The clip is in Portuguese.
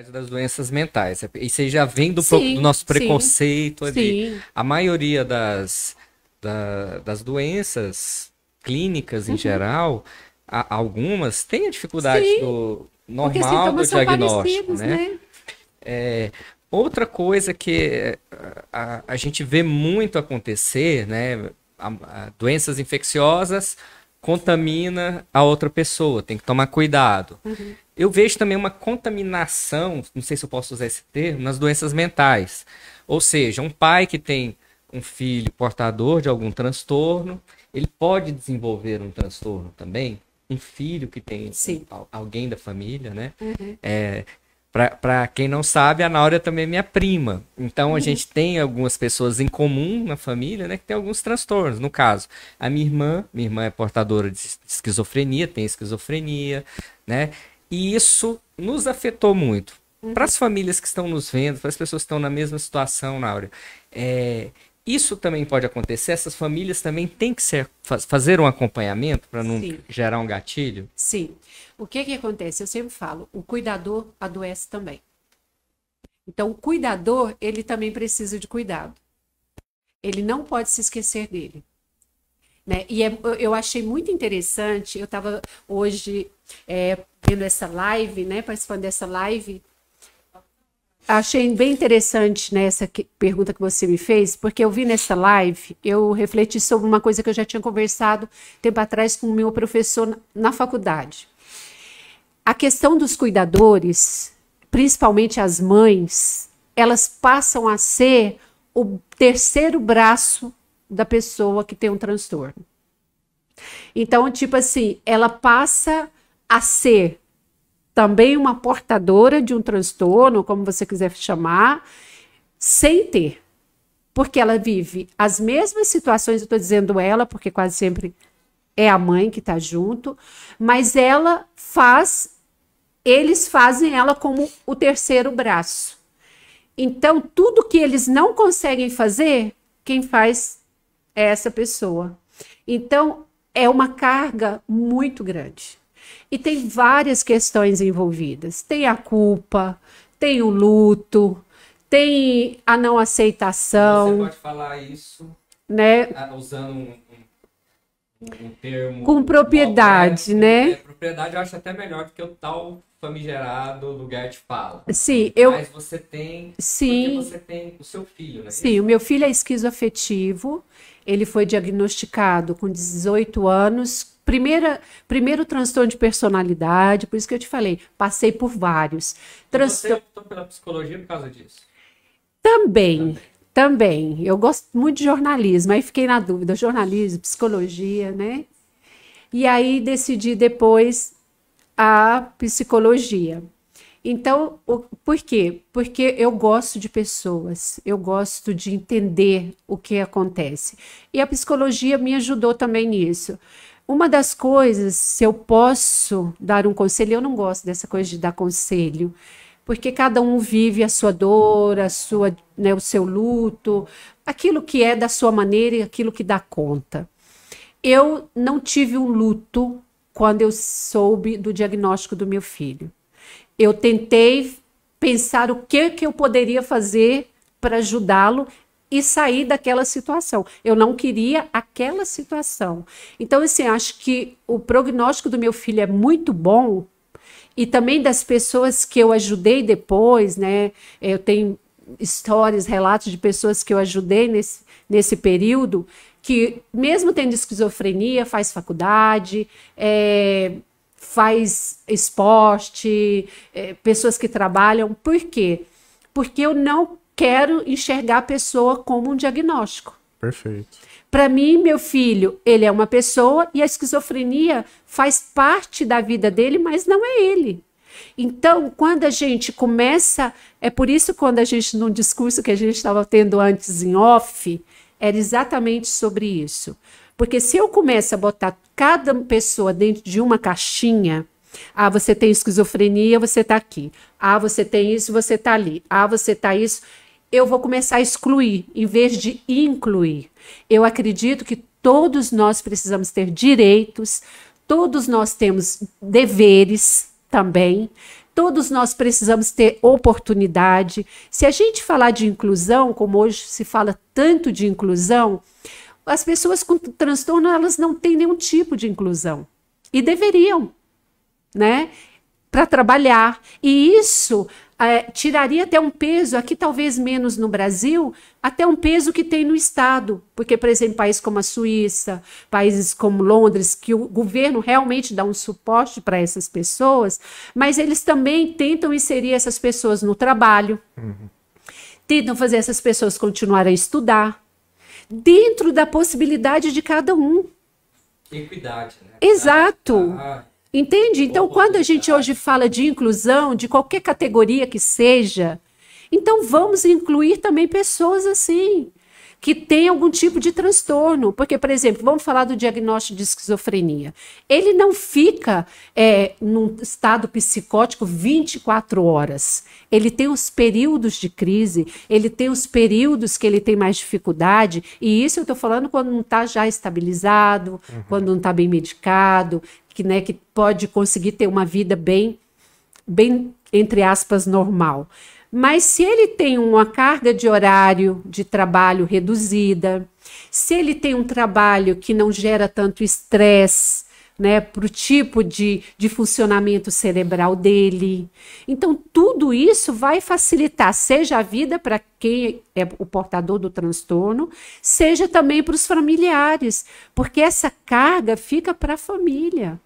das doenças mentais. Isso aí já vem do Sim, nosso sim, preconceito ali. sim. A maioria das doenças clínicas em Uhum. geral, algumas têm a dificuldade Sim, do porque os normal do sintomas são diagnóstico, parecidos, né? né? Outra coisa que a gente vê muito acontecer, né? Doenças infecciosas contamina a outra pessoa, tem que tomar cuidado. Uhum. Eu vejo também uma contaminação, não sei se eu posso usar esse termo, nas doenças mentais. Ou seja, um pai que tem um filho portador de algum transtorno, ele pode desenvolver um transtorno também. Um filho que tem Sim. alguém da família, né? Uhum. Para quem não sabe, a Náurea também é minha prima. Então a Uhum. gente tem algumas pessoas em comum na família, né, que tem alguns transtornos. No caso, a minha irmã é portadora de esquizofrenia, tem esquizofrenia, né? E isso nos afetou muito. Para Uhum. as famílias que estão nos vendo, para as pessoas que estão na mesma situação, Náurea, isso também pode acontecer. Essas famílias também têm que fazer um acompanhamento para não Sim, gerar um gatilho. sim. O que que acontece? Eu sempre falo, o cuidador adoece também. Então, o cuidador, ele também precisa de cuidado. Ele não pode se esquecer dele. Né? E eu achei muito interessante, eu estava hoje vendo essa live, né, participando dessa live, achei bem interessante, né, essa pergunta que você me fez, porque eu vi nessa live, eu refleti sobre uma coisa que eu já tinha conversado tempo atrás com o meu professor na faculdade. A questão dos cuidadores, principalmente as mães, elas passam a ser o terceiro braço da pessoa que tem um transtorno. Então, tipo assim, ela passa a ser também uma portadora de um transtorno, como você quiser chamar, sem ter. Porque ela vive as mesmas situações, eu estou dizendo ela, porque quase sempre é a mãe que está junto, mas eles fazem ela como o terceiro braço. Então, tudo que eles não conseguem fazer, quem faz é essa pessoa. Então, é uma carga muito grande. E tem várias questões envolvidas. Tem a culpa, tem o luto, tem a não aceitação. Você pode falar isso, né? Usando um termo Com propriedade, moderno, né? Propriedade eu acho até melhor do que o tal famigerado lugar de fala. Sim, Mas você tem, porque sim, você tem o seu filho, né? sim, o meu filho é esquizoafetivo. Ele foi diagnosticado com 18 anos. Primeiro transtorno de personalidade, por isso que eu te falei, passei por vários. Você optou pela psicologia por causa disso? Também. Eu gosto muito de jornalismo, aí fiquei na dúvida, jornalismo, psicologia, né? E aí decidi depois a psicologia. Então, por quê? Porque eu gosto de pessoas, eu gosto de entender o que acontece. E a psicologia me ajudou também nisso. Uma das coisas, se eu posso dar um conselho, eu não gosto dessa coisa de dar conselho, porque cada um vive a sua dor, né, o seu luto, aquilo que é da sua maneira e aquilo que dá conta. Eu não tive um luto quando eu soube do diagnóstico do meu filho. Eu tentei pensar o que eu poderia fazer para ajudá-lo e sair daquela situação. Eu não queria aquela situação. Então, assim, acho que o prognóstico do meu filho é muito bom e também das pessoas que eu ajudei depois, né? Eu tenho histórias, relatos de pessoas que eu ajudei nesse período, que mesmo tendo esquizofrenia, faz faculdade, faz esporte, pessoas que trabalham. Por quê? Porque eu não quero enxergar a pessoa como um diagnóstico. Perfeito. Para mim, meu filho, ele é uma pessoa e a esquizofrenia faz parte da vida dele, mas não é ele. Então, quando a gente começa, é por isso quando a gente, num discurso que a gente estava tendo antes em off, era exatamente sobre isso. Porque se eu começo a botar cada pessoa dentro de uma caixinha, você tem esquizofrenia, você está aqui. Você tem isso, você está ali. Você está isso. Eu vou começar a excluir, em vez de incluir. Eu acredito que todos nós precisamos ter direitos, todos nós temos deveres também, Todos nós precisamos ter oportunidade. Se a gente falar de inclusão, como hoje se fala tanto de inclusão, as pessoas com transtorno, elas não têm nenhum tipo de inclusão. E deveriam, né? Para trabalhar. E isso tiraria até um peso, aqui talvez menos no Brasil, até um peso que tem no Estado. Porque, por exemplo, países como a Suíça, países como Londres, que o governo realmente dá um suporte para essas pessoas, mas eles também tentam inserir essas pessoas no trabalho, tentam fazer essas pessoas continuarem a estudar, dentro da possibilidade de cada um. Equidade, né? Exato. Entende? Então, quando a gente hoje fala de inclusão, de qualquer categoria que seja, então vamos incluir também pessoas assim, que têm algum tipo de transtorno. Porque, por exemplo, vamos falar do diagnóstico de esquizofrenia. Ele não fica num estado psicótico 24 horas. Ele tem os períodos de crise, ele tem os períodos que ele tem mais dificuldade, e isso eu estou falando quando não está já estabilizado, quando não está bem medicado, que pode conseguir ter uma vida bem, entre aspas, normal. Mas se ele tem uma carga de horário de trabalho reduzida, se ele tem um trabalho que não gera tanto estresse, né, para o tipo de funcionamento cerebral dele, então tudo isso vai facilitar, seja a vida para quem é o portador do transtorno, seja também para os familiares, porque essa carga fica para a família.